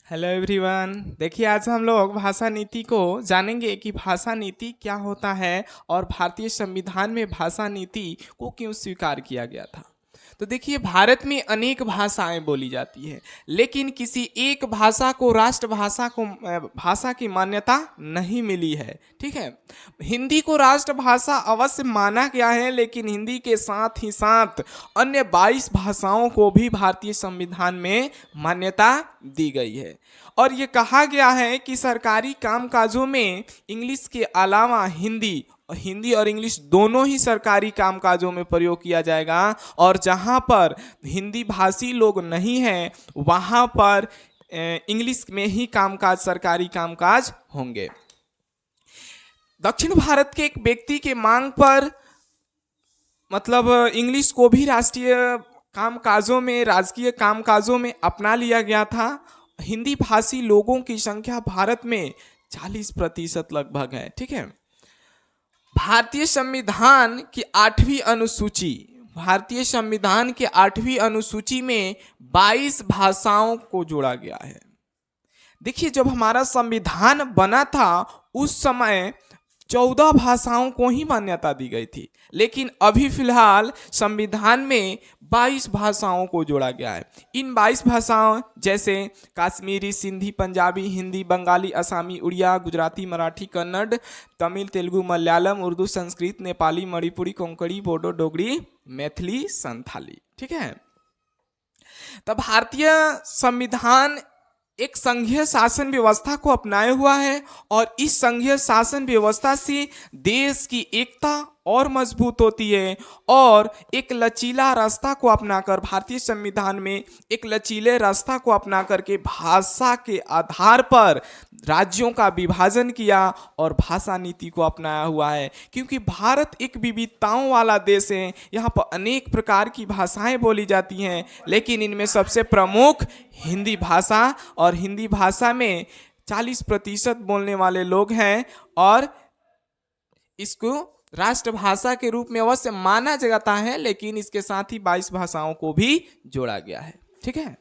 Hello everyone. देखिए, आज हम लोग भाषा नीति को जानेंगे कि भाषा नीति क्या होता है और भारतीय संविधान में भाषा नीति को क्यों स्वीकार किया गया था। तो देखिए, भारत में अनेक भाषाएं बोली जाती है, लेकिन किसी एक भाषा को राष्ट्रभाषा भाषा की मान्यता नहीं मिली है। ठीक है, हिंदी को राष्ट्रभाषा अवश्य माना गया है, लेकिन हिंदी के साथ ही साथ अन्य 22 भाषाओं को भी भारतीय संविधान में मान्यता दी गई है। और ये कहा गया है कि सरकारी कामकाजों में इंग्लिश के अलावा हिंदी और इंग्लिश दोनों ही सरकारी कामकाजों में प्रयोग किया जाएगा, और जहां पर हिंदी भाषी लोग नहीं हैं वहां पर इंग्लिश में ही कामकाज, सरकारी कामकाज होंगे। दक्षिण भारत के एक व्यक्ति के मांग पर मतलब इंग्लिश को भी राष्ट्रीय कामकाजों में, राजकीय कामकाजों में अपना लिया गया था। हिंदी भाषी लोगों की संख्या भारत में 40% लगभग है। ठीक है, भारतीय संविधान की 8वीं अनुसूची में 22 भाषाओं को जोड़ा गया है। देखिए, जब हमारा संविधान बना था उस समय 14 भाषाओं को ही मान्यता दी गई थी, लेकिन अभी फिलहाल संविधान में 22 भाषाओं को जोड़ा गया है। इन 22 भाषाओं जैसे कश्मीरी, सिंधी, पंजाबी, हिंदी, बंगाली, असमी, उड़िया, गुजराती, मराठी, कन्नड़, तमिल, तेलुगु, मलयालम, उर्दू, संस्कृत, नेपाली, मणिपुरी, कोंकणी, बोडो, डोगरी, मैथिली, संथाली। ठीक है, तब भारतीय संविधान एक संघीय शासन व्यवस्था को अपनाया हुआ है, और इस संघीय शासन व्यवस्था से देश की एकता और मजबूत होती है। और एक लचीला रास्ता को अपनाकर, भारतीय संविधान में एक लचीले रास्ता को अपना करके भाषा के आधार पर राज्यों का विभाजन किया और भाषा नीति को अपनाया हुआ है। क्योंकि भारत एक विविधताओं वाला देश है, यहाँ पर अनेक प्रकार की भाषाएं बोली जाती हैं, लेकिन इनमें सबसे प्रमुख हिंदी भाषा, और हिंदी भाषा में 40% बोलने वाले लोग हैं, और इसको राष्ट्रभाषा के रूप में अवश्य माना जाता है, लेकिन इसके साथ ही 22 भाषाओं को भी जोड़ा गया है। ठीक है।